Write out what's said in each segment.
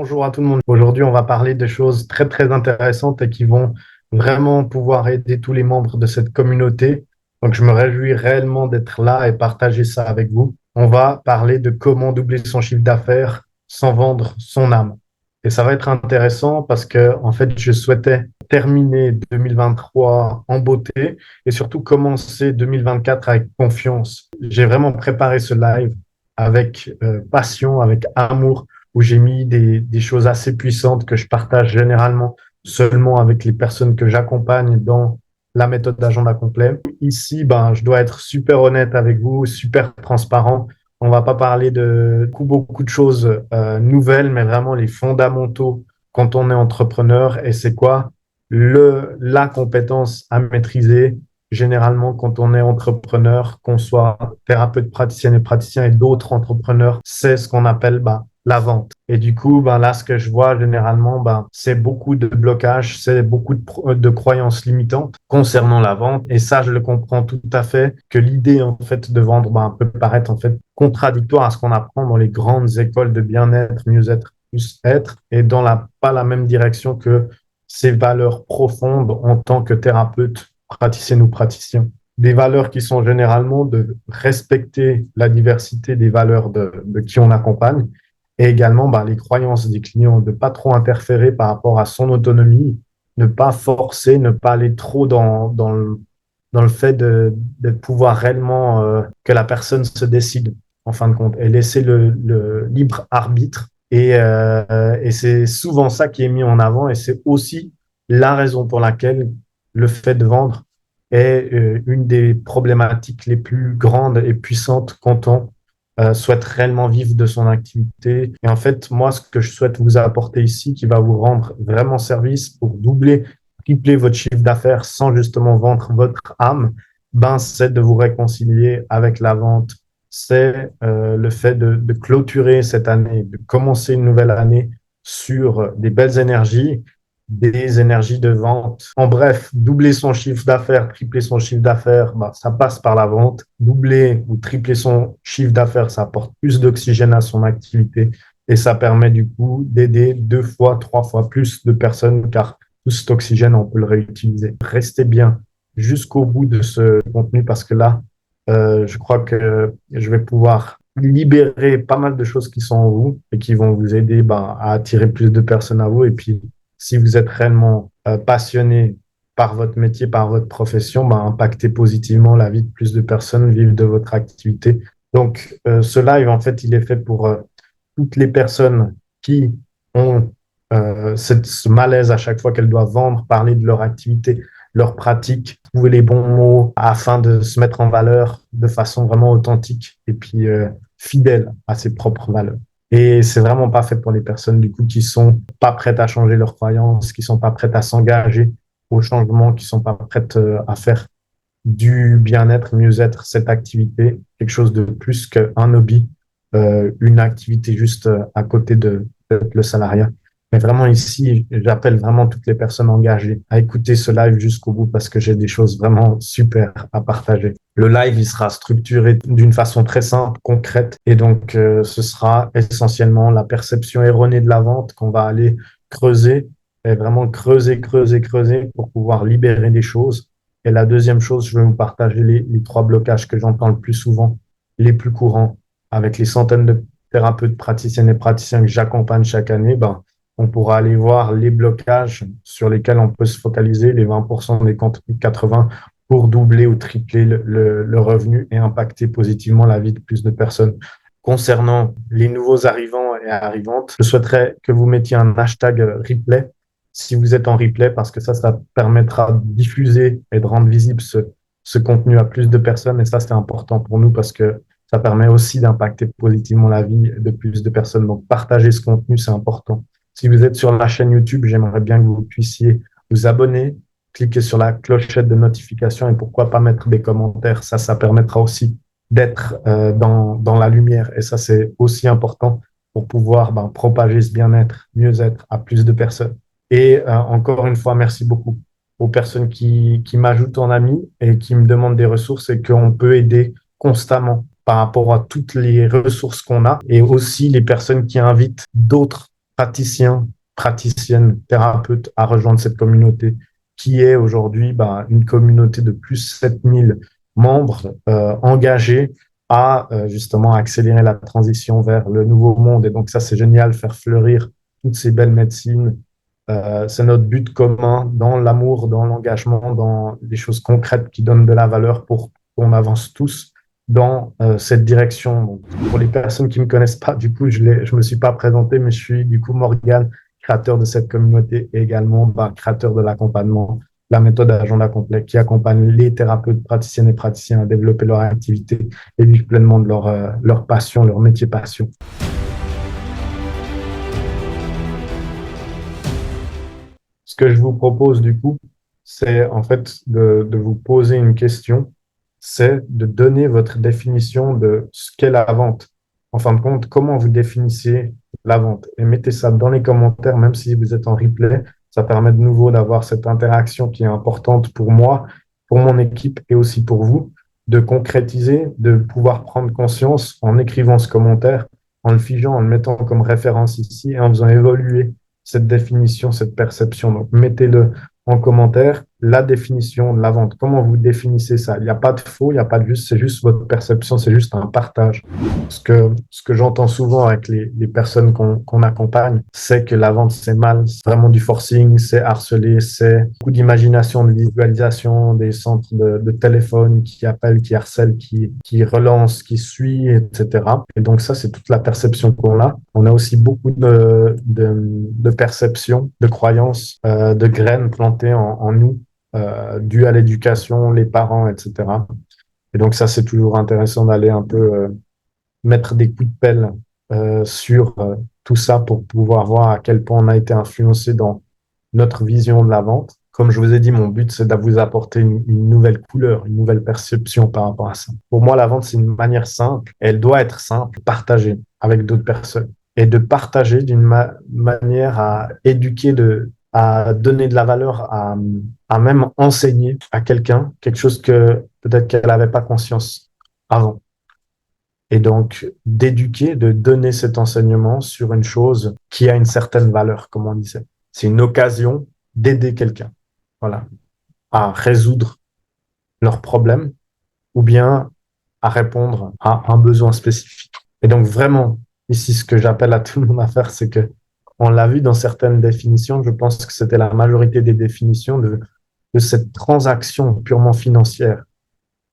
Bonjour à tout le monde. Aujourd'hui, on va parler de choses très, très intéressantes et qui vont vraiment pouvoir aider tous les membres de cette communauté. Donc, je me réjouis réellement d'être là et partager ça avec vous. On va parler de comment doubler son chiffre d'affaires sans vendre son âme. Et ça va être intéressant parce que, en fait, je souhaitais terminer 2023 en beauté et surtout commencer 2024 avec confiance. J'ai vraiment préparé ce live avec passion, avec amour où j'ai mis des choses assez puissantes que je partage généralement seulement avec les personnes que j'accompagne dans la méthode d'agenda complet. Ici, je dois être super honnête avec vous, super transparent. On va pas parler de beaucoup de choses nouvelles, mais vraiment les fondamentaux quand on est entrepreneur. Et c'est quoi la compétence à maîtriser généralement quand on est entrepreneur, qu'on soit thérapeute, praticienne et praticien et d'autres entrepreneurs, c'est ce qu'on appelle la vente. Et du coup, là, ce que je vois généralement, c'est beaucoup de blocages, c'est beaucoup de croyances limitantes concernant la vente. Et ça, je le comprends tout à fait, que l'idée, en fait, de vendre peut paraître, en fait, contradictoire à ce qu'on apprend dans les grandes écoles de bien-être, mieux-être, plus-être, et dans pas la même direction que ces valeurs profondes en tant que thérapeute, praticienne ou praticien. Des valeurs qui sont généralement de respecter la diversité des valeurs de qui on accompagne et également les croyances des clients, de ne pas trop interférer par rapport à son autonomie, ne pas forcer, ne pas aller trop dans le fait de pouvoir réellement que la personne se décide en fin de compte et laisser le libre arbitre. Et c'est souvent ça qui est mis en avant et c'est aussi la raison pour laquelle le fait de vendre est une des problématiques les plus grandes et puissantes quand on souhaite réellement vivre de son activité. Et en fait, moi, ce que je souhaite vous apporter ici, qui va vous rendre vraiment service pour doubler, tripler votre chiffre d'affaires sans justement vendre votre âme, c'est de vous réconcilier avec la vente. C'est le fait de clôturer cette année, de commencer une nouvelle année sur des belles énergies, des énergies de vente. En bref, doubler son chiffre d'affaires, tripler son chiffre d'affaires, ça passe par la vente. Doubler ou tripler son chiffre d'affaires, ça apporte plus d'oxygène à son activité et ça permet du coup d'aider 2 fois, 3 fois plus de personnes car tout cet oxygène, on peut le réutiliser. Restez bien jusqu'au bout de ce contenu parce que là, je crois que je vais pouvoir libérer pas mal de choses qui sont en vous et qui vont vous aider à attirer plus de personnes à vous. Et puis, si vous êtes réellement passionné par votre métier, par votre profession, impactez positivement la vie de plus de personnes, vivre de votre activité. Donc, ce live, en fait, il est fait pour toutes les personnes qui ont ce malaise à chaque fois qu'elles doivent vendre, parler de leur activité, leur pratique, trouver les bons mots afin de se mettre en valeur de façon vraiment authentique et puis fidèle à ses propres valeurs. Et c'est vraiment pas fait pour les personnes du coup qui sont pas prêtes à changer leurs croyances, qui sont pas prêtes à s'engager au changement, qui sont pas prêtes à faire du bien-être, mieux-être, cette activité, quelque chose de plus qu'un hobby, une activité juste à côté de le salariat. Mais vraiment ici, j'appelle vraiment toutes les personnes engagées à écouter ce live jusqu'au bout parce que j'ai des choses vraiment super à partager. Le live, il sera structuré d'une façon très simple, concrète, et donc ce sera essentiellement la perception erronée de la vente qu'on va aller creuser, et vraiment creuser, creuser, creuser pour pouvoir libérer des choses. Et la deuxième chose, je vais vous partager les 3 blocages que j'entends le plus souvent, les plus courants, avec les centaines de thérapeutes, praticiennes et praticiens que j'accompagne chaque année. On pourra aller voir les blocages sur lesquels on peut se focaliser, les 20% des 80 pour doubler ou tripler le revenu et impacter positivement la vie de plus de personnes. Concernant les nouveaux arrivants et arrivantes, je souhaiterais que vous mettiez un hashtag replay si vous êtes en replay parce que ça permettra de diffuser et de rendre visible ce contenu à plus de personnes. Et ça, c'est important pour nous parce que ça permet aussi d'impacter positivement la vie de plus de personnes. Donc, partager ce contenu, c'est important. Si vous êtes sur la chaîne YouTube, j'aimerais bien que vous puissiez vous abonner, cliquer sur la clochette de notification et pourquoi pas mettre des commentaires. Ça permettra aussi d'être dans la lumière. Et ça, c'est aussi important pour pouvoir propager ce bien-être, mieux-être à plus de personnes. Et encore une fois, merci beaucoup aux personnes qui m'ajoutent en ami et qui me demandent des ressources et qu'on peut aider constamment par rapport à toutes les ressources qu'on a et aussi les personnes qui invitent d'autres praticiens, praticiennes, thérapeutes à rejoindre cette communauté qui est aujourd'hui une communauté de plus 7000 membres engagés à justement accélérer la transition vers le nouveau monde. Et donc ça, c'est génial, faire fleurir toutes ces belles médecines. C'est notre but commun dans l'amour, dans l'engagement, dans les choses concrètes qui donnent de la valeur pour qu'on avance tous dans cette direction. Donc, pour les personnes qui me connaissent pas, du coup, je me suis pas présenté, mais je suis du coup Morgan, créateur de cette communauté et également créateur de l'accompagnement, la méthode Agenda Complet, qui accompagne les thérapeutes, praticiennes et praticiens à développer leur activité et vivre pleinement de leur passion, leur métier passion. Ce que je vous propose du coup, c'est en fait de vous poser une question, c'est de donner votre définition de ce qu'est la vente. En fin de compte, comment vous définissez la vente? Et mettez ça dans les commentaires, même si vous êtes en replay. Ça permet de nouveau d'avoir cette interaction qui est importante pour moi, pour mon équipe et aussi pour vous, de concrétiser, de pouvoir prendre conscience en écrivant ce commentaire, en le figeant, en le mettant comme référence ici et en faisant évoluer cette définition, cette perception. Donc, mettez-le en commentaire, la définition de la vente. Comment vous définissez ça? Il n'y a pas de faux, il n'y a pas de juste, c'est juste votre perception, c'est juste un partage. Ce que j'entends souvent avec les personnes qu'on accompagne, c'est que la vente, c'est mal, c'est vraiment du forcing, c'est harcelé, c'est beaucoup d'imagination, de visualisation, des centres de téléphone qui appellent, qui harcèlent, qui relancent, qui suivent, etc. Et donc ça, c'est toute la perception qu'on a. On a aussi beaucoup de perceptions, de croyances, de graines plantées en nous, dues à l'éducation, les parents, etc. Et donc ça, c'est toujours intéressant d'aller un peu mettre des coups de pelle sur tout ça pour pouvoir voir à quel point on a été influencé dans notre vision de la vente. Comme je vous ai dit, mon but, c'est de vous apporter une nouvelle couleur, une nouvelle perception par rapport à ça. Pour moi, la vente, c'est une manière simple. Elle doit être simple, partagée avec d'autres personnes. Et de partager d'une manière à éduquer, à donner de la valeur, à même enseigner à quelqu'un quelque chose que peut-être qu'elle n'avait pas conscience avant. Et donc, d'éduquer, de donner cet enseignement sur une chose qui a une certaine valeur, comme on disait. C'est une occasion d'aider quelqu'un, voilà, à résoudre leurs problèmes ou bien à répondre à un besoin spécifique. Et donc, vraiment, ici, ce que j'appelle à tout le monde à faire, c'est que on l'a vu dans certaines définitions, je pense que c'était la majorité des définitions de cette transaction purement financière.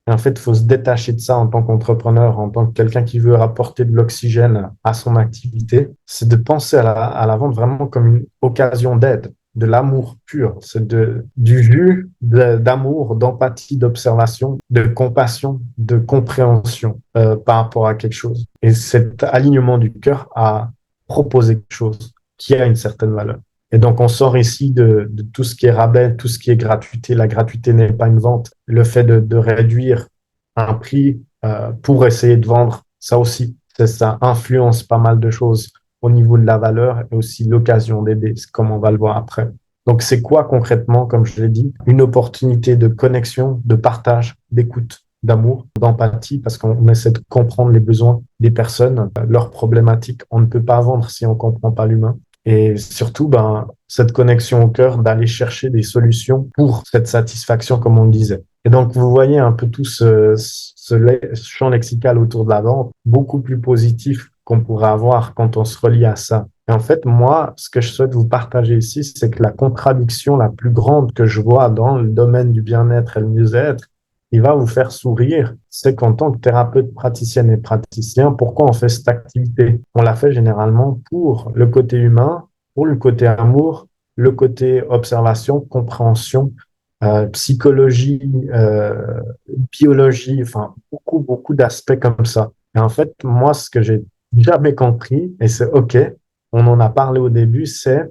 Et en fait, il faut se détacher de ça en tant qu'entrepreneur, en tant que quelqu'un qui veut apporter de l'oxygène à son activité. C'est de penser à la vente vraiment comme une occasion d'aide, de l'amour pur. C'est du jus d'amour, d'empathie, d'observation, de compassion, de compréhension par rapport à quelque chose. Et cet alignement du cœur à proposer quelque chose qui a une certaine valeur. Et donc, on sort ici de tout ce qui est rabais, tout ce qui est gratuité. La gratuité n'est pas une vente. Le fait de réduire un prix pour essayer de vendre, ça aussi, ça influence pas mal de choses au niveau de la valeur et aussi l'occasion d'aider, comme on va le voir après. Donc, c'est quoi concrètement, comme je l'ai dit, une opportunité de connexion, de partage, d'écoute, d'amour, d'empathie, parce qu'on essaie de comprendre les besoins des personnes, leurs problématiques. On ne peut pas vendre si on comprend pas l'humain. Et surtout, cette connexion au cœur, d'aller chercher des solutions pour cette satisfaction, comme on le disait. Et donc, vous voyez un peu tout ce champ lexical autour de la vente, beaucoup plus positif qu'on pourrait avoir quand on se relie à ça. Et en fait, moi, ce que je souhaite vous partager ici, c'est que la contradiction la plus grande que je vois dans le domaine du bien-être et le mieux-être, il va vous faire sourire, c'est qu'en tant que thérapeute, praticienne et praticien, pourquoi on fait cette activité? On la fait généralement pour le côté humain, pour le côté amour, le côté observation, compréhension, psychologie, biologie, enfin beaucoup, beaucoup d'aspects comme ça. Et en fait, moi, ce que j'ai jamais compris, et c'est OK, on en a parlé au début, c'est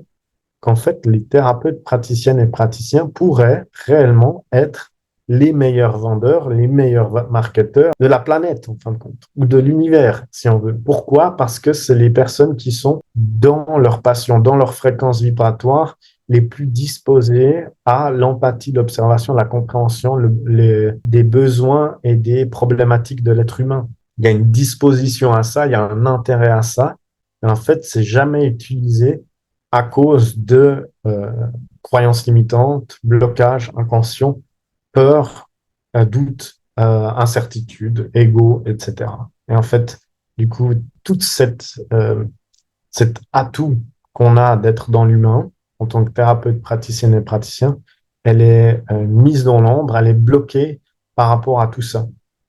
qu'en fait, les thérapeutes praticiennes et praticiens pourraient réellement être les meilleurs vendeurs, les meilleurs marketeurs de la planète, en fin de compte, ou de l'univers, si on veut. Pourquoi? Parce que c'est les personnes qui sont dans leur passion, dans leur fréquence vibratoire, les plus disposées à l'empathie, l'observation, la compréhension des besoins et des problématiques de l'être humain. Il y a une disposition à ça, il y a un intérêt à ça, Mais en fait, c'est jamais utilisé à cause de croyances limitantes, blocages inconscients, peur, doute, incertitude, ego, etc. Et en fait, du coup, toute cet atout qu'on a d'être dans l'humain en tant que thérapeute, praticienne et praticien, elle est mise dans l'ombre, elle est bloquée par rapport à tout ça.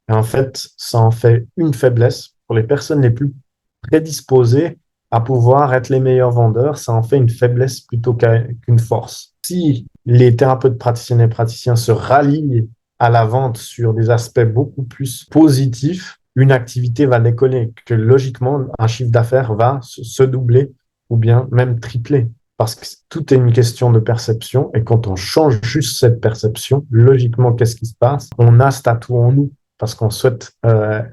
Et en fait, ça en fait une faiblesse pour les personnes les plus prédisposées à pouvoir être les meilleurs vendeurs, ça en fait une faiblesse plutôt qu'une force. Si les thérapeutes praticiennes et praticiens se rallient à la vente sur des aspects beaucoup plus positifs, une activité va décoller, que logiquement, un chiffre d'affaires va se doubler ou bien même tripler. Parce que tout est une question de perception. Et quand on change juste cette perception, logiquement, qu'est-ce qui se passe? On a cet atout en nous parce qu'on souhaite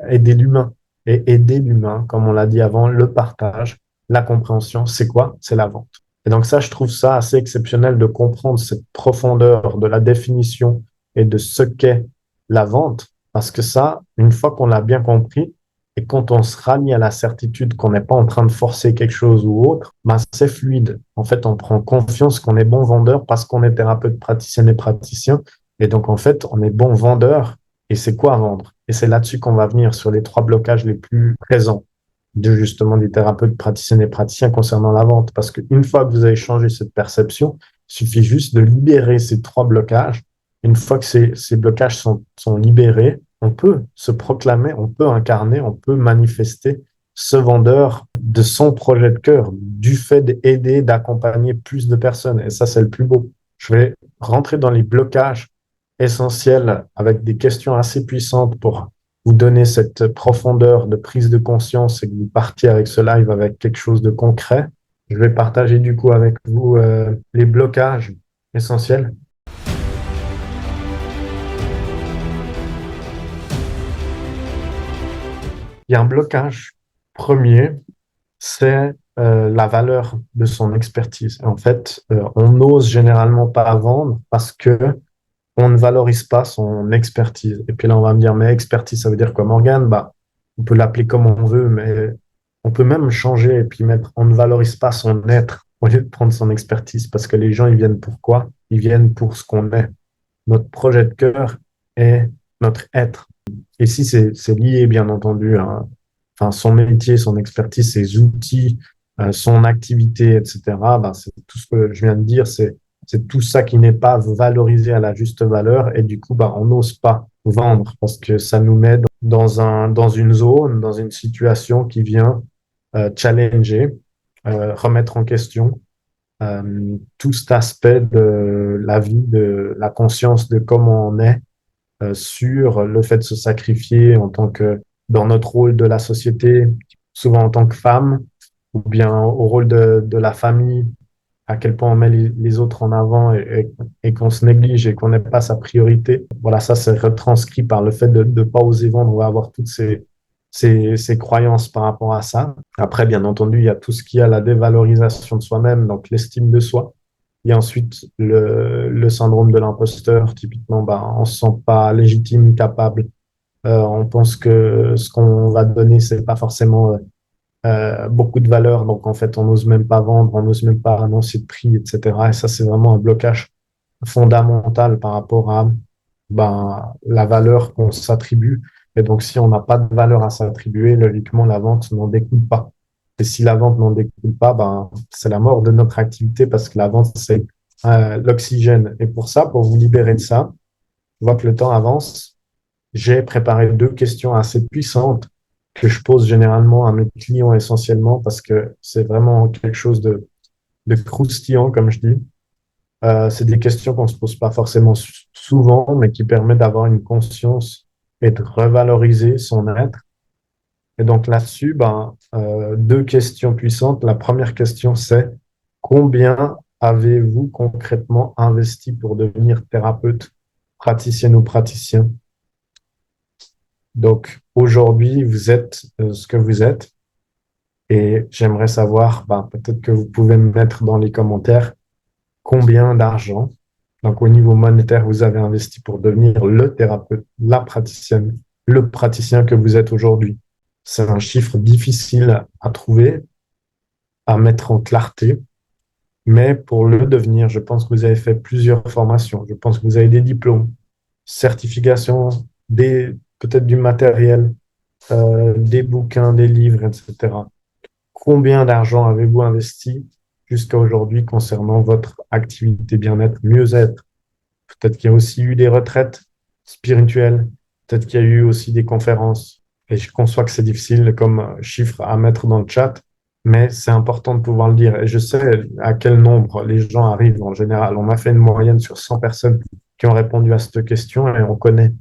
aider l'humain. Et aider l'humain, comme on l'a dit avant, le partage, la compréhension, c'est quoi? C'est la vente. Et donc ça, je trouve ça assez exceptionnel de comprendre cette profondeur de la définition et de ce qu'est la vente. Parce que ça, une fois qu'on l'a bien compris, et quand on se rallie à la certitude qu'on n'est pas en train de forcer quelque chose ou autre, ben c'est fluide. En fait, on prend confiance qu'on est bon vendeur parce qu'on est thérapeute, praticienne et praticien. Et donc, en fait, on est bon vendeur. Et c'est quoi vendre? Et c'est là-dessus qu'on va venir sur les trois blocages les plus présents de justement des thérapeutes, praticiennes et praticiens concernant la vente. Parce qu'une fois que vous avez changé cette perception, il suffit juste de libérer ces trois blocages. Une fois que ces blocages sont libérés, on peut se proclamer, on peut incarner, on peut manifester ce vendeur de son projet de cœur, du fait d'aider, d'accompagner plus de personnes. Et ça, c'est le plus beau. Je vais rentrer dans les blocages essentiels avec des questions assez puissantes pour vous donner cette profondeur de prise de conscience et que vous partiez avec ce live avec quelque chose de concret. Je vais partager du coup avec vous les blocages essentiels. Il y a un blocage premier, c'est la valeur de son expertise. En fait, on n'ose généralement pas vendre parce que on ne valorise pas son expertise. Et puis là, on va me dire, mais expertise, ça veut dire quoi, Morgane? Bah, on peut l'appeler comme on veut, mais on peut même changer et puis mettre, on ne valorise pas son être au lieu de prendre son expertise parce que les gens, ils viennent pour quoi? Ils viennent pour ce qu'on est. Notre projet de cœur est notre être. Et si c'est lié, bien entendu, à enfin, son métier, son expertise, ses outils, son activité, etc., ben, c'est tout ce que je viens de dire, c'est tout ça qui n'est pas valorisé à la juste valeur. Et du coup, ben, on n'ose pas vendre parce que ça nous met dans une zone, dans une situation qui vient challenger, remettre en question tout cet aspect de la vie, de la conscience de comment on est sur le fait de se sacrifier en tant que dans notre rôle de la société, souvent en tant que femme, ou bien au rôle de la famille, à quel point on met les autres en avant et qu'on se néglige et qu'on n'est pas sa priorité. Voilà, ça c'est retranscrit par le fait de ne pas oser vendre. On va avoir toutes ces croyances par rapport à ça. Après, bien entendu, il y a tout ce qui a la dévalorisation de soi-même, donc l'estime de soi. Il y a ensuite le syndrome de l'imposteur. Typiquement, bah, on se sent pas légitime, capable. On pense que ce qu'on va donner, c'est pas forcément beaucoup de valeur. Donc, en fait, on n'ose même pas vendre, on n'ose même pas annoncer de prix, etc. Et ça, c'est vraiment un blocage fondamental par rapport à ben, la valeur qu'on s'attribue. Et donc, si on n'a pas de valeur à s'attribuer, logiquement, la vente n'en découle pas. Et si la vente n'en découle pas, ben, c'est la mort de notre activité parce que la vente, c'est l'oxygène. Et pour ça, pour vous libérer de ça, je vois que le temps avance. J'ai préparé deux questions assez puissantes que je pose généralement à mes clients essentiellement parce que c'est vraiment quelque chose de croustillant, comme je dis. C'est des questions qu'on se pose pas forcément souvent, mais qui permettent d'avoir une conscience et de revaloriser son être. Et donc là-dessus, ben, deux questions puissantes. La première question, c'est combien avez-vous concrètement investi pour devenir thérapeute, praticienne ou praticien? Donc aujourd'hui, vous êtes ce que vous êtes. Et j'aimerais savoir, ben, peut-être que vous pouvez me mettre dans les commentaires combien d'argent, donc au niveau monétaire, vous avez investi pour devenir le thérapeute, la praticienne, le praticien que vous êtes aujourd'hui. C'est un chiffre difficile à trouver, à mettre en clarté. Mais pour le devenir, je pense que vous avez fait plusieurs formations. Je pense que vous avez des diplômes, certifications, peut-être du matériel, des bouquins, des livres, etc. Combien d'argent avez-vous investi jusqu'à aujourd'hui concernant votre activité bien-être, mieux-être? Peut-être qu'il y a aussi eu des retraites spirituelles, peut-être qu'il y a eu aussi des conférences. Et je conçois que c'est difficile comme chiffre à mettre dans le chat, mais c'est important de pouvoir le dire. Et je sais à quel nombre les gens arrivent en général. On m'a fait une moyenne sur 100 personnes qui ont répondu à cette question et on connaît.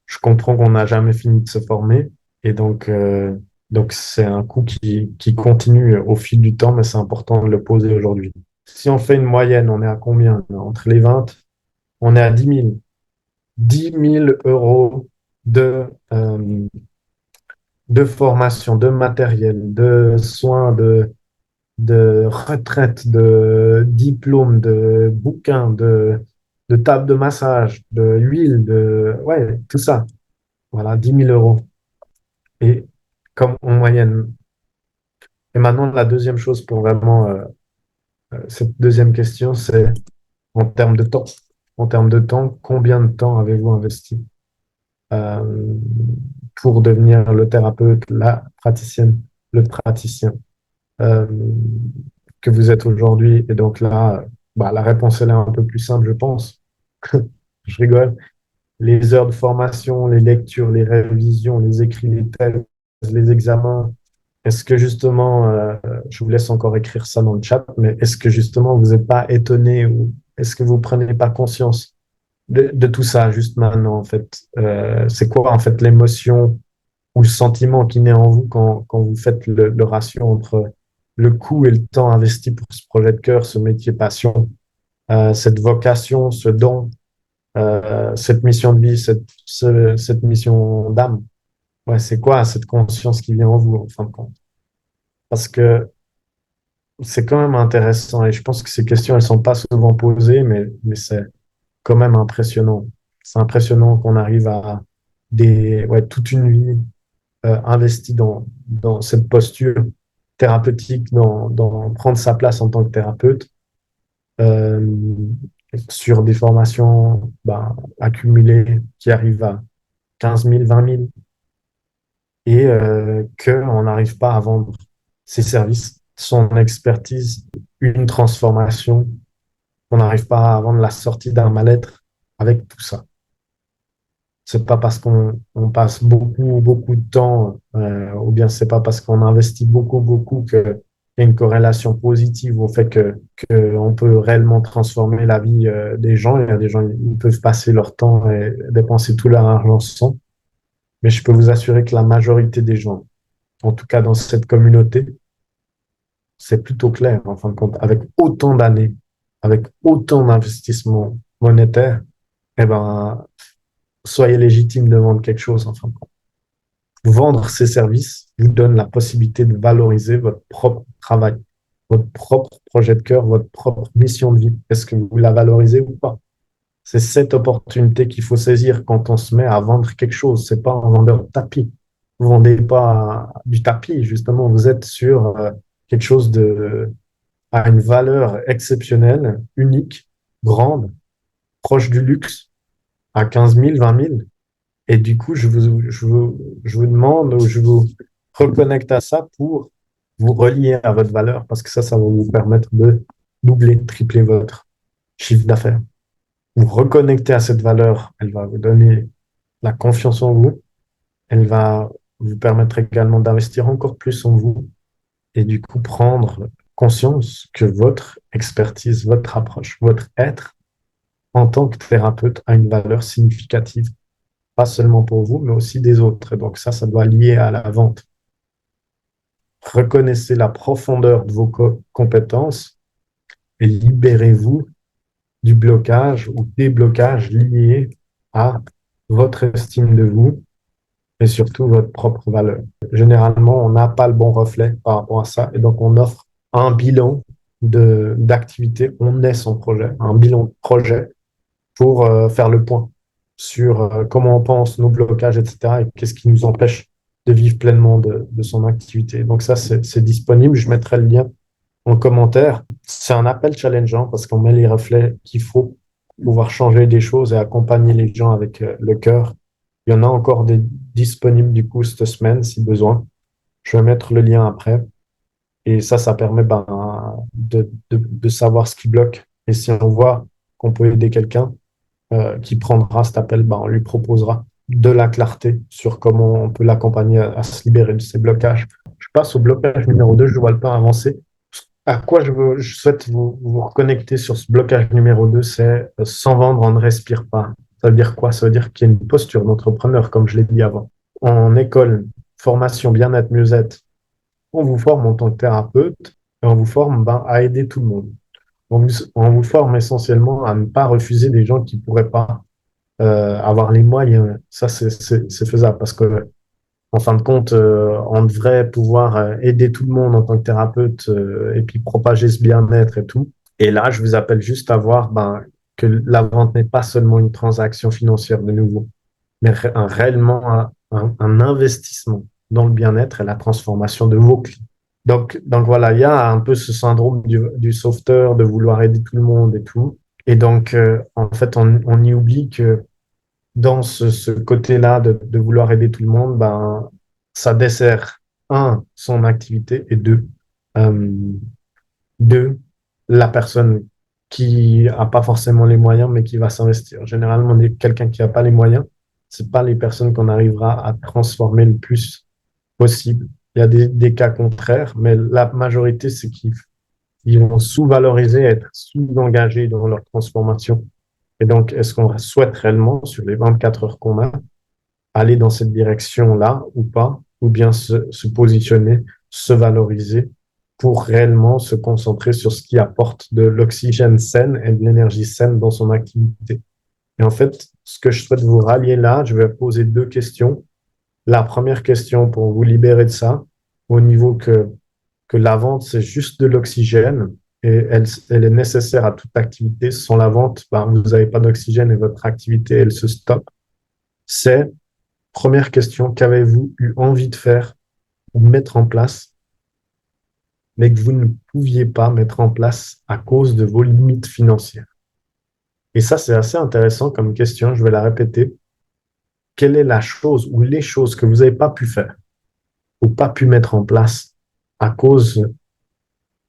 Je comprends qu'on n'a jamais fini de se former et donc c'est un coût qui continue au fil du temps, mais c'est important de le poser aujourd'hui. Si on fait une moyenne, on est à combien? Entre les 20, on est à 10 000. 10 000 € de, euh, de formation, de matériel, de soins, de retraite, de diplômes, de bouquins, de table de massage, de huile, ouais, tout ça. Voilà, 10 000 € et comme en moyenne. Et maintenant, la deuxième chose pour vraiment cette deuxième question, c'est en termes de temps. En termes de temps, combien de temps avez-vous investi euh, pour devenir le thérapeute, la praticienne, le praticien euh, que vous êtes aujourd'hui? Et donc là, bah, la réponse, elle est un peu plus simple, je pense. Je rigole. Les heures de formation, les lectures, les révisions, les écrits, les thèses, les examens. Est-ce que justement, je vous laisse encore écrire ça dans le chat, mais est-ce que justement vous n'êtes pas étonné ou est-ce que vous prenez pas conscience de tout ça juste maintenant en fait? C'est quoi en fait l'émotion ou le sentiment qui naît en vous quand vous faites le ratio entre le coût et le temps investi pour ce projet de cœur, ce métier passion, cette vocation, ce don, cette mission de vie, cette mission d'âme? Ouais, c'est quoi cette conscience qui vient en vous en fin de compte? Parce que c'est quand même intéressant et je pense que ces questions, elles sont pas souvent posées, mais c'est quand même impressionnant. C'est impressionnant qu'on arrive à ouais, toute une vie investie dans cette posture thérapeutique, dans prendre sa place en tant que thérapeute, euh, sur des formations bah, accumulées qui arrivent à 15 000, 20 000 et qu'on n'arrive pas à vendre ses services, son expertise, une transformation, qu'on n'arrive pas à vendre la sortie d'un mal-être avec tout ça. C'est pas parce qu'on passe beaucoup de temps, ou bien c'est pas parce qu'on investit beaucoup qu'il y a une corrélation positive au fait que on peut réellement transformer la vie des gens. Il y a des gens qui peuvent passer leur temps et dépenser tout leur argent sans, mais je peux vous assurer que la majorité des gens, en tout cas dans cette communauté, c'est plutôt clair en fin de compte, avec autant d'années, avec autant d'investissements monétaires, eh ben, soyez légitime de vendre quelque chose en fin de compte. Vendre ces services vous donne la possibilité de valoriser votre propre travail, votre propre projet de cœur, votre propre mission de vie. Est-ce que vous la valorisez ou pas? C'est cette opportunité qu'il faut saisir quand on se met à vendre quelque chose. C'est pas un vendeur de tapis. Vous vendez pas du tapis, justement. Vous êtes sur quelque chose à une valeur exceptionnelle, unique, grande, proche du luxe, à 15 000, 20 000. Et du coup, je vous demande ou je vous reconnecte à ça pour vous relier à votre valeur parce que ça va vous permettre de doubler, tripler votre chiffre d'affaires. Vous reconnecter à cette valeur, elle va vous donner la confiance en vous, elle va vous permettre également d'investir encore plus en vous et du coup prendre conscience que votre expertise, votre approche, votre être en tant que thérapeute a une valeur significative, pas seulement pour vous, mais aussi des autres. Et donc ça doit lier à la vente. Reconnaissez la profondeur de vos compétences et libérez-vous du blocage ou des blocages liés à votre estime de vous et surtout votre propre valeur. Généralement, on n'a pas le bon reflet par rapport à ça et donc on offre un bilan d'activité, on est son projet, un bilan de projet pour faire le point sur comment on pense, nos blocages, etc. et qu'est-ce qui nous empêche de vivre pleinement de son activité. Donc ça, c'est disponible. Je mettrai le lien en commentaire. C'est un appel challengeant parce qu'on met les reflets qu'il faut pour pouvoir changer des choses et accompagner les gens avec le cœur. Il y en a encore des disponibles du coup cette semaine si besoin. Je vais mettre le lien après. Et ça permet de savoir ce qui bloque. Et si on voit qu'on peut aider quelqu'un qui prendra cet appel, ben, on lui proposera de la clarté sur comment on peut l'accompagner à se libérer de ces blocages. Je passe au blocage numéro 2, je vois le temps avancer. À quoi je souhaite vous reconnecter sur ce blocage numéro 2, c'est sans vendre, on ne respire pas. Ça veut dire quoi? Ça veut dire qu'il y a une posture d'entrepreneur, comme je l'ai dit avant. En école, formation, bien-être, mieux-être, on vous forme en tant que thérapeute et on vous forme ben, à aider tout le monde. On vous forme essentiellement à ne pas refuser des gens qui ne pourraient pas avoir les moyens. Ça, c'est faisable parce que, en fin de compte, on devrait pouvoir aider tout le monde en tant que thérapeute et puis propager ce bien-être et tout. Et là, je vous appelle juste à voir ben, que la vente n'est pas seulement une transaction financière de nouveau, mais réellement un investissement dans le bien-être et la transformation de vos clients. Donc voilà, il y a un peu ce syndrome du sauveteur, de vouloir aider tout le monde et tout. Et donc, en fait, on y oublie que dans ce côté-là de vouloir aider tout le monde, ben, ça dessert, un, son activité et euh, deux, la personne qui a pas forcément les moyens, mais qui va s'investir. Généralement, quelqu'un qui n'a pas les moyens, c'est pas les personnes qu'on arrivera à transformer le plus possible. Il y a des cas contraires, mais la majorité, c'est qu'ils vont sous-valoriser, être sous-engagés dans leur transformation. Et donc, est-ce qu'on souhaite réellement, sur les 24 heures qu'on a, aller dans cette direction-là ou pas, ou bien se positionner, se valoriser pour réellement se concentrer sur ce qui apporte de l'oxygène sain et de l'énergie saine dans son activité. Et en fait, ce que je souhaite vous rallier là, je vais poser deux questions. La première question pour vous libérer de ça, au niveau que la vente, c'est juste de l'oxygène et elle est nécessaire à toute activité. Sans la vente, ben, vous n'avez pas d'oxygène et votre activité, elle se stoppe. C'est, première question, qu'avez-vous eu envie de faire ou mettre en place, mais que vous ne pouviez pas mettre en place à cause de vos limites financières? Et ça, c'est assez intéressant comme question. Je vais la répéter. Quelle est la chose ou les choses que vous n'avez pas pu faire ou pas pu mettre en place à cause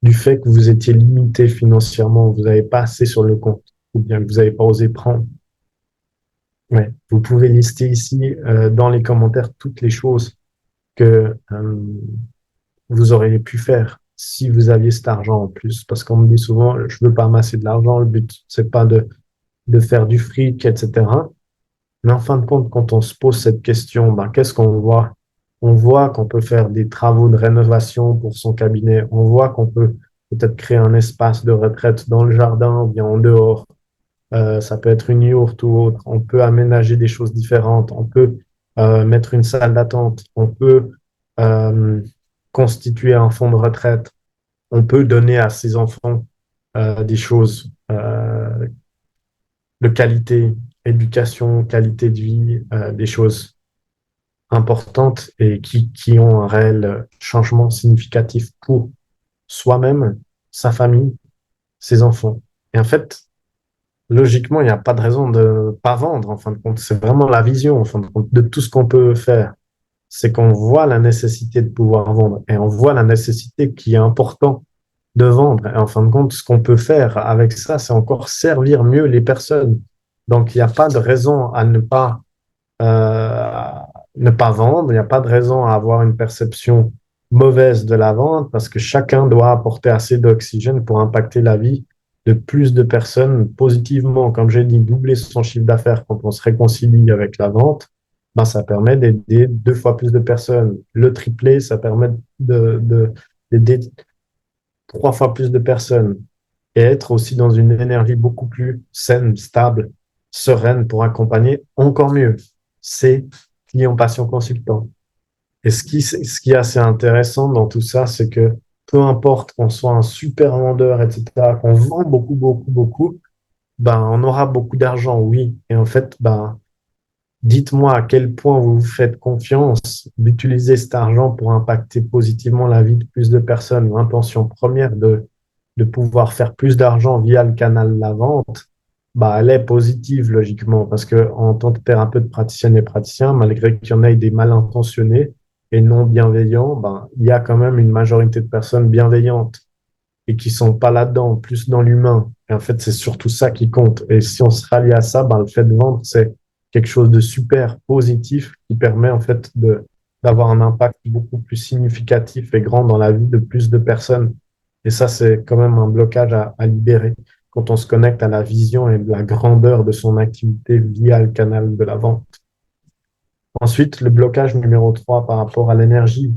du fait que vous étiez limité financièrement, vous n'avez pas assez sur le compte, ou bien que vous n'avez pas osé prendre? Ouais. Vous pouvez lister ici dans les commentaires toutes les choses que vous auriez pu faire si vous aviez cet argent en plus. Parce qu'on me dit souvent, je veux pas amasser de l'argent, le but, c'est pas de faire du fric, etc. Mais en fin de compte, quand on se pose cette question, ben, qu'est-ce qu'on voit? On voit qu'on peut faire des travaux de rénovation pour son cabinet. On voit qu'on peut peut-être créer un espace de retraite dans le jardin ou bien en dehors. Ça peut être une yourte ou autre. On peut aménager des choses différentes. On peut mettre une salle d'attente. On peut euh, constituer un fonds de retraite. On peut donner à ses enfants des choses de qualité, éducation, qualité de vie, des choses importantes et qui ont un réel changement significatif pour soi-même, sa famille, ses enfants. Et en fait, logiquement, il n'y a pas de raison de pas vendre, en fin de compte. C'est vraiment la vision, en fin de compte, de tout ce qu'on peut faire. C'est qu'on voit la nécessité de pouvoir vendre et on voit la nécessité qui est important de vendre. Et en fin de compte, ce qu'on peut faire avec ça, c'est encore servir mieux les personnes. Donc, il n'y a pas de raison à ne pas vendre. Il n'y a pas de raison à avoir une perception mauvaise de la vente parce que chacun doit apporter assez d'oxygène pour impacter la vie de plus de personnes positivement. Comme j'ai dit, doubler son chiffre d'affaires quand on se réconcilie avec la vente, ben, ça permet d'aider deux fois plus de personnes. Le tripler, ça permet d'aider trois fois plus de personnes et être aussi dans une énergie beaucoup plus saine, stable, sereine pour accompagner encore mieux ces clients patients consultants. Et ce qui est assez intéressant dans tout ça, c'est que peu importe qu'on soit un super vendeur, etc., qu'on vend beaucoup, beaucoup, beaucoup, ben, on aura beaucoup d'argent, oui. Et en fait, ben, Dites-moi à quel point vous vous faites confiance d'utiliser cet argent pour impacter positivement la vie de plus de personnes. L'intention première de pouvoir faire plus d'argent via le canal de la vente, bah, elle est positive logiquement parce que en tant que thérapeute praticienne et praticien, malgré qu'il y en ait des mal intentionnés et non bienveillants, bah, il y a quand même une majorité de personnes bienveillantes et qui sont pas là-dedans, plus dans l'humain. Et en fait, c'est surtout ça qui compte. Et si on se rallie à ça, ben, le fait de vendre, c'est quelque chose de super positif qui permet en fait d'avoir un impact beaucoup plus significatif et grand dans la vie de plus de personnes. Et ça, c'est quand même un blocage à libérer quand on se connecte à la vision et la grandeur de son activité via le canal de la vente. Ensuite, le blocage numéro 3 par rapport à l'énergie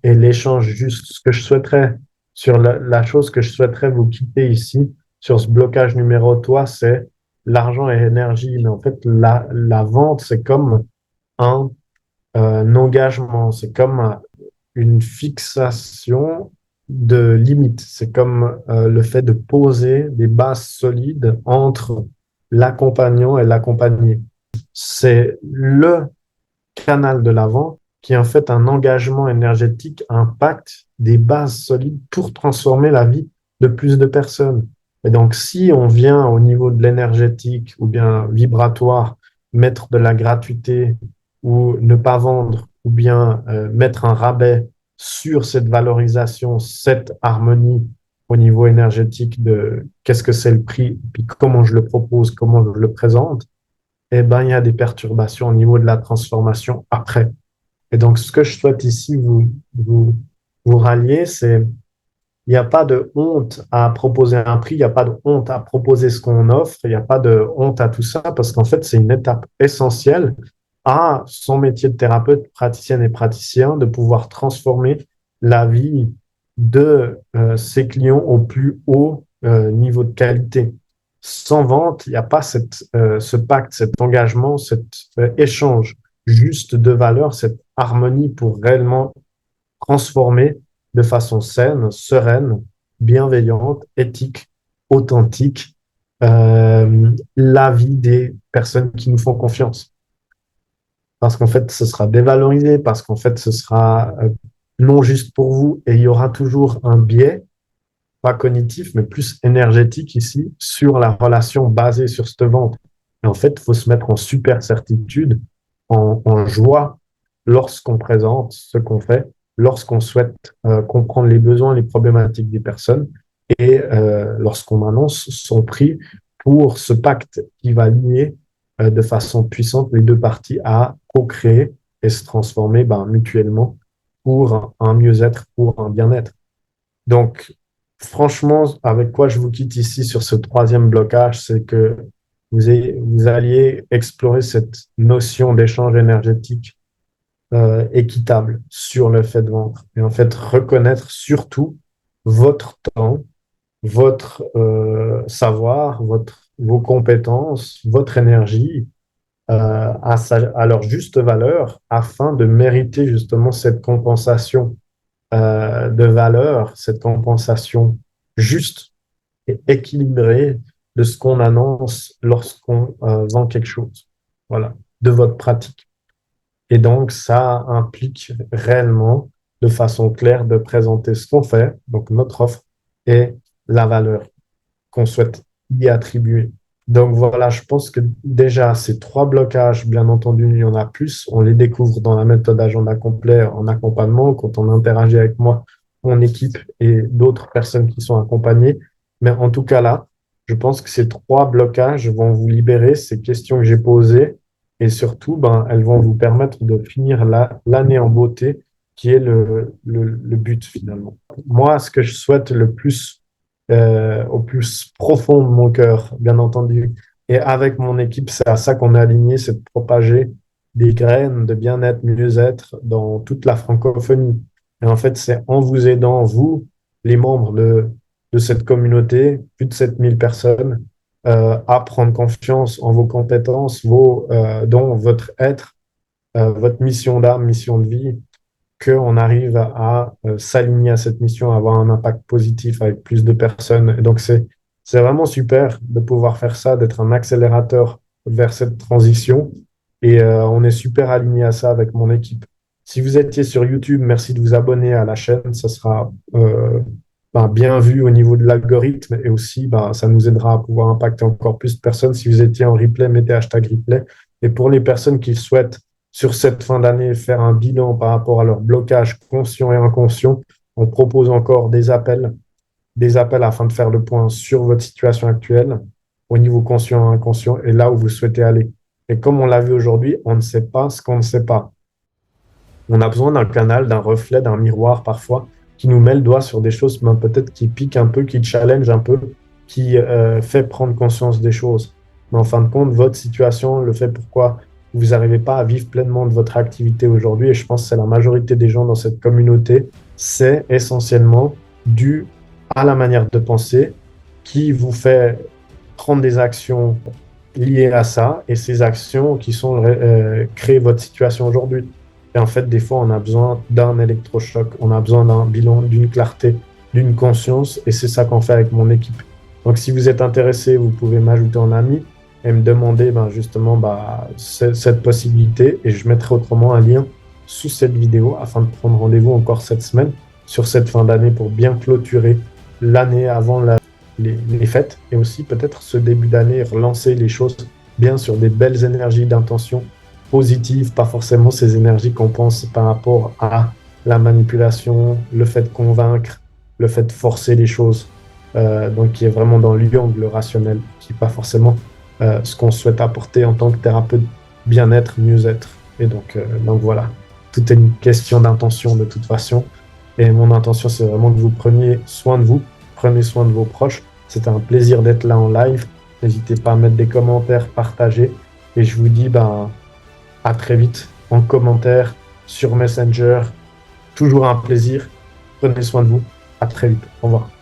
et l'échange. Juste ce que je souhaiterais, sur la chose que je souhaiterais vous quitter ici, sur ce blocage numéro 3, c'est l'argent et l'énergie. Mais en fait, la vente, c'est comme un, engagement, c'est comme une fixation de limites. C'est comme le fait de poser des bases solides entre l'accompagnant et l'accompagné. C'est le canal de l'avant, qui est en fait un engagement énergétique, un pacte, des bases solides pour transformer la vie de plus de personnes. Et donc, si on vient au niveau de l'énergétique ou bien vibratoire, mettre de la gratuité ou ne pas vendre ou bien mettre un rabais sur cette valorisation, cette harmonie au niveau énergétique de qu'est-ce que c'est le prix, puis comment je le propose, comment je le présente, eh ben, il y a des perturbations au niveau de la transformation après. Et donc, ce que je souhaite ici vous rallier, c'est il n'y a pas de honte à proposer un prix, il n'y a pas de honte à proposer ce qu'on offre, il n'y a pas de honte à tout ça, parce qu'en fait, c'est une étape essentielle à son métier de thérapeute, praticienne et praticien, de pouvoir transformer la vie de ses clients au plus haut niveau de qualité. Sans vente, il n'y a pas ce pacte, cet engagement, cet échange juste de valeur, cette harmonie pour réellement transformer de façon saine, sereine, bienveillante, éthique, authentique, la vie des personnes qui nous font confiance. Parce qu'en fait, ce sera dévalorisé, parce qu'en fait, ce sera non juste pour vous, et il y aura toujours un biais, pas cognitif, mais plus énergétique ici, sur la relation basée sur cette vente. Et en fait, il faut se mettre en super certitude, en joie, lorsqu'on présente ce qu'on fait, lorsqu'on souhaite comprendre les besoins, les problématiques des personnes, et lorsqu'on annonce son prix pour ce pacte qui va lier de façon puissante les deux parties à co-créer et se transformer mutuellement pour un mieux-être, pour un bien-être. Donc, franchement, avec quoi je vous quitte ici sur ce troisième blocage, c'est que vous alliez explorer cette notion d'échange énergétique équitable sur le fait de vendre. Et en fait, reconnaître surtout votre temps, votre savoir, vos compétences, votre énergie à leur juste valeur afin de mériter justement cette compensation de valeur, cette compensation juste et équilibrée de ce qu'on annonce lorsqu'on vend quelque chose. Voilà, de votre pratique. Et donc, ça implique réellement, de façon claire, de présenter ce qu'on fait, donc notre offre, et la valeur qu'on souhaite y attribuer. Donc voilà, je pense que déjà ces trois blocages, bien entendu, il y en a plus. On les découvre dans la méthode agenda complet en accompagnement, quand on interagit avec moi, mon équipe et d'autres personnes qui sont accompagnées. Mais en tout cas là, je pense que ces trois blocages vont vous libérer ces questions que j'ai posées et surtout, elles vont vous permettre de finir l'année en beauté, qui est le but finalement. Moi, ce que je souhaite le plus au plus profond de mon cœur, bien entendu. Et avec mon équipe, c'est à ça qu'on est aligné, c'est de propager des graines de bien-être, mieux-être dans toute la francophonie. Et en fait, c'est en vous aidant, vous, les membres de cette communauté, plus de 7 000 personnes, à prendre confiance en vos compétences, vos dons, votre être, votre mission d'âme, mission de vie, qu'on arrive à s'aligner à cette mission, à avoir un impact positif avec plus de personnes. Et donc, c'est vraiment super de pouvoir faire ça, d'être un accélérateur vers cette transition Et on est super aligné à ça avec mon équipe. Si vous étiez sur YouTube, merci de vous abonner à la chaîne. Ça sera bien vu au niveau de l'algorithme et aussi ça nous aidera à pouvoir impacter encore plus de personnes. Si vous étiez en replay, mettez hashtag replay. Et pour les personnes qui souhaitent sur cette fin d'année faire un bilan par rapport à leur blocage conscient et inconscient, on propose encore des appels afin de faire le point sur votre situation actuelle au niveau conscient et inconscient et là où vous souhaitez aller. Et comme on l'a vu aujourd'hui, on ne sait pas ce qu'on ne sait pas. On a besoin d'un canal, d'un reflet, d'un miroir parfois qui nous met le doigt sur des choses peut-être qui piquent un peu, qui challenge un peu, qui fait prendre conscience des choses. Mais en fin de compte, votre situation, le fait pourquoi vous n'arrivez pas à vivre pleinement de votre activité aujourd'hui, et je pense que c'est la majorité des gens dans cette communauté, c'est essentiellement dû à la manière de penser qui vous fait prendre des actions liées à ça et ces actions qui sont créer votre situation aujourd'hui. Et en fait, des fois, on a besoin d'un électrochoc, on a besoin d'un bilan, d'une clarté, d'une conscience, et c'est ça qu'on fait avec mon équipe. Donc, si vous êtes intéressé, vous pouvez m'ajouter en ami et me demander justement cette possibilité, et je mettrai autrement un lien sous cette vidéo afin de prendre rendez-vous encore cette semaine sur cette fin d'année pour bien clôturer l'année avant les fêtes et aussi peut-être ce début d'année relancer les choses bien sur des belles énergies d'intention positives, pas forcément ces énergies qu'on pense par rapport à la manipulation, le fait de convaincre, le fait de forcer les choses, donc qui est vraiment dans l'angle rationnel, qui n'est pas forcément ce qu'on souhaite apporter en tant que thérapeute bien-être, mieux-être. Et donc voilà, tout est une question d'intention de toute façon. Et mon intention, c'est vraiment que vous preniez soin de vous, prenez soin de vos proches. C'était un plaisir d'être là en live. N'hésitez pas à mettre des commentaires, partager. Et je vous dis à très vite en commentaire, sur Messenger. Toujours un plaisir. Prenez soin de vous. À très vite. Au revoir.